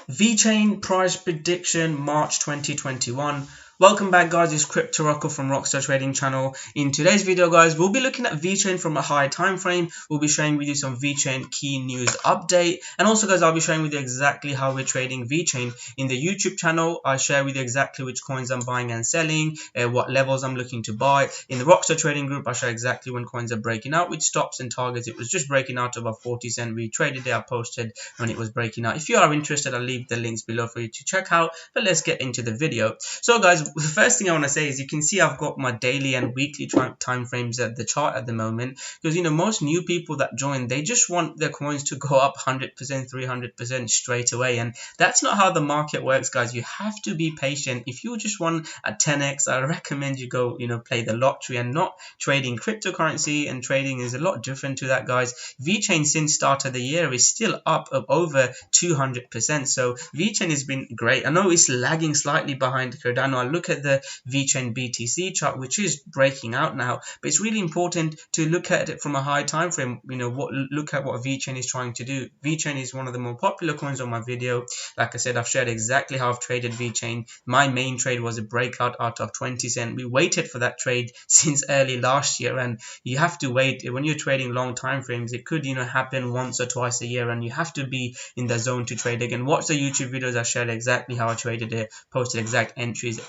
Vechain price prediction March 2021. Welcome back, guys. It's Crypto Rocco from Rockstar Trading Channel. In today's video, guys, we'll be looking at Vechain from a high time frame. We'll be sharing with you some Vechain key news update, and also, guys, I'll be sharing with you exactly how we're trading Vechain. In the YouTube channel, I share with you exactly which coins I'm buying and selling, what levels I'm looking to buy. In the Rockstar Trading group, I share exactly when coins are breaking out, with stops and targets. It was just breaking out above 40 cents. We traded it. I posted when it was breaking out. If you are interested, I'll leave the links below for you to check out. But let's get into the video. So, guys, the first thing I want to say is you can see I've got my daily and weekly time frames at the chart at the moment, because most new people that join, they just want their coins to go up 100%, 300% straight away, and that's not how the market works, guys. You have to be patient. If you just want a 10x, I recommend you go play the lottery and not trading cryptocurrency. And trading is a lot different to that, guys. Vechain since start of the year is still up of over 200%, so Vechain has been great. I know it's lagging slightly behind Cardano. I look at the Vechain BTC chart, which is breaking out now, but it's really important to look at it from a high time frame. Look at what Vechain is trying to do. Vechain is one of the more popular coins on my video. Like I said, I've shared exactly how I've traded Vechain. My main trade was a breakout out of 20 cents. We waited for that trade since early last year, and you have to wait when you're trading long time frames. It could happen once or twice a year, and you have to be in the zone to trade. Again, watch the YouTube videos. I shared exactly how I traded it, posted exact entries,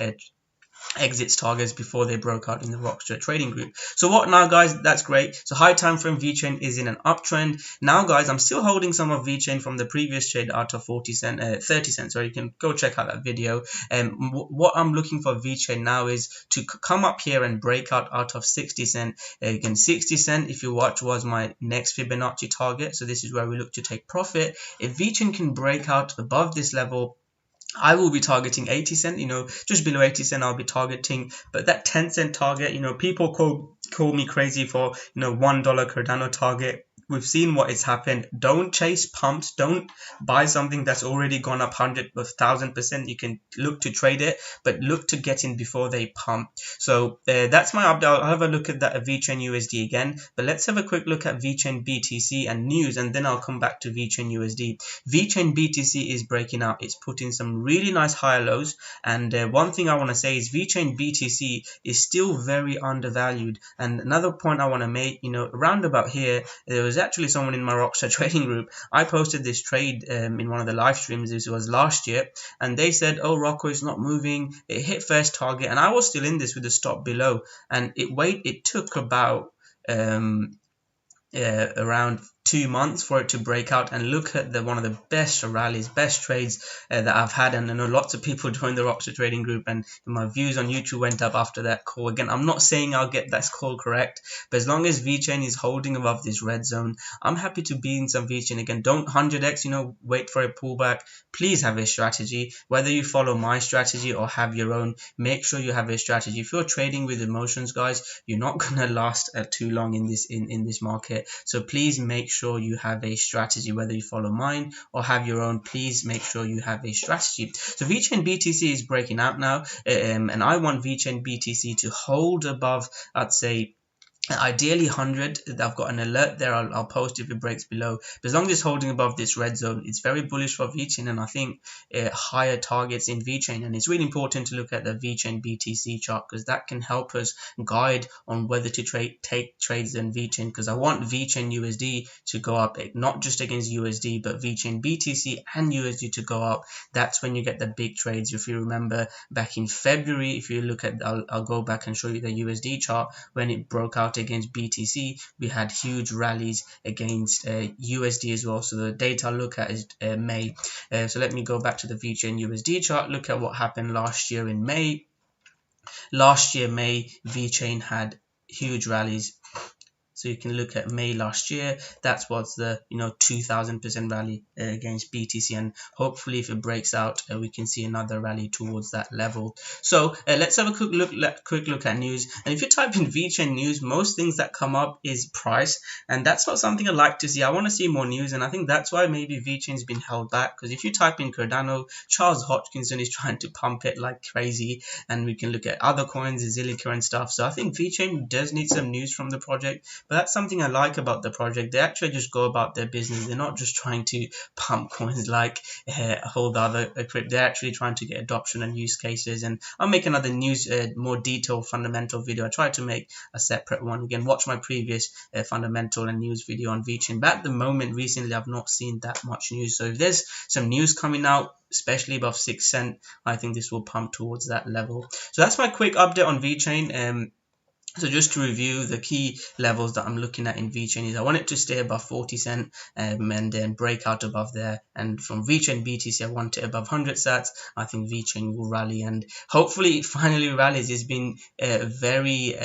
exits, targets before they broke out in the Rockstar Trading group. So what now, guys? That's great. So high time frame Vechain is in an uptrend now, guys. I'm still holding some of Vechain from the previous trade out of 30 cents. So you can go check out that video. What I'm looking for Vechain now is to come up here and break out of 60 cents. Again, 60 cents, if you watch, was my next Fibonacci target. So this is where we look to take profit. If Vechain can break out above this level, I will be targeting 80 cents, just below 80 cents I'll be targeting. But that 10-cent target, people call me crazy for, $1 Cardano target. We've seen what has happened. Don't chase pumps. Don't buy something that's already gone up 100 or 1,000%. You can look to trade it, but look to get in before they pump. So that's my update. I'll have a look at that Vechain USD again. But let's have a quick look at Vechain BTC and news, and then I'll come back to Vechain USD. Vechain BTC is breaking out. It's putting some really nice higher lows. And one thing I want to say is Vechain BTC is still very undervalued. And another point I want to make, around about here, there was actually someone in my Rockstar Trading group. I posted this trade in one of the live streams. This was last year, and they said, "Oh, Rocco is not moving. It hit first target," and I was still in this with the stop below, and it took about around 2 months for it to break out. And look at one of the best rallies, best trades that I've had. And I know lots of people joined the Rockstar Trading group, and my views on YouTube went up after that call. Again, I'm not saying I'll get that call correct, but as long as Vechain is holding above this red zone, I'm happy to be in some Vechain. Again, don't 100x, wait for a pullback. Please have a strategy. Whether you follow my strategy or have your own, make sure you have a strategy. If you're trading with emotions, guys, you're not gonna last too long in this market. So please make sure you have a strategy. Whether you follow mine or have your own, please make sure you have a strategy. So Vechain BTC is breaking out now, and I want Vechain BTC to hold above, I'd say, ideally 100. I've got an alert there. I'll post if it breaks below. But as long as it's holding above this red zone, it's very bullish for Vechain, and I think higher targets in Vechain. And it's really important to look at the Vechain BTC chart, because that can help us guide on whether to take trades in Vechain. Because I want Vechain USD to go up, not just against USD, but Vechain BTC and USD to go up. That's when you get the big trades. If you remember back in February, if you look at, I'll go back and show you the USD chart. When it broke out against BTC, we had huge rallies against USD as well. So the data I look at is May. So let me go back to the Vechain USD chart. Look at what happened last year in May. Last year, May, Vechain had huge rallies. So you can look at May last year. That was the 2000% rally against BTC, and hopefully if it breaks out, we can see another rally towards that level. So let's have a quick look at news. And if you type in Vechain news, most things that come up is price, and that's not something I like to see. I want to see more news, and I think that's why maybe Vechain's been held back. Because if you type in Cardano, Charles Hodgkinson is trying to pump it like crazy, and we can look at other coins, Zilliqa and stuff. So I think Vechain does need some news from the project. But that's something I like about the project. They actually just go about their business. They're not just trying to pump coins like all the other crypto. They're actually trying to get adoption and use cases. And I'll make another more detailed fundamental video. I try to make a separate one. Again, watch my previous fundamental and news video on Vechain. But at the moment, recently, I've not seen that much news. So if there's some news coming out, especially above 6 cents, I think this will pump towards that level. So that's my quick update on Vechain. So just to review, the key levels that I'm looking at in Vechain is I want it to stay above 40 cents and then break out above there. And from Vechain BTC, I want it above 100 sats. I think Vechain will rally, and hopefully it finally rallies. It's been very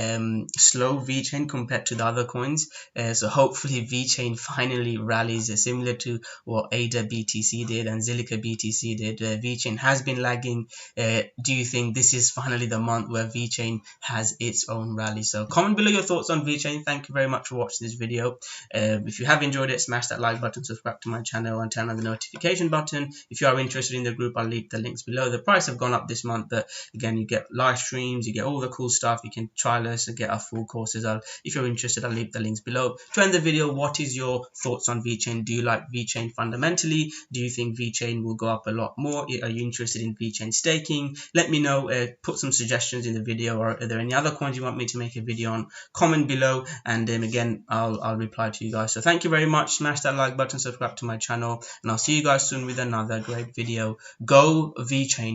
slow Vechain compared to the other coins. So hopefully Vechain finally rallies, similar to what ADA BTC did and Zilliqa BTC did. Vechain has been lagging. Do you think this is finally the month where Vechain has its own rally? So comment below your thoughts on Vechain. Thank you very much for watching this video. If you have enjoyed it, smash that like button, subscribe to my channel, and turn on the notification button. If you are interested in the group, I'll leave the links below. The price have gone up this month, but again, you get live streams, you get all the cool stuff. You can trial us and get our full courses. If you're interested, I'll leave the links below. To end the video, what is your thoughts on Vechain? Do you like Vechain fundamentally? Do you think Vechain will go up a lot more? Are you interested in Vechain staking? Let me know. Put some suggestions in the video, or are there any other coins you want me to make a video on? Comment below, and again, I'll reply to you guys. So thank you very much. Smash that like button, subscribe to my channel, and I'll see you guys soon with another great video. Go Vechain.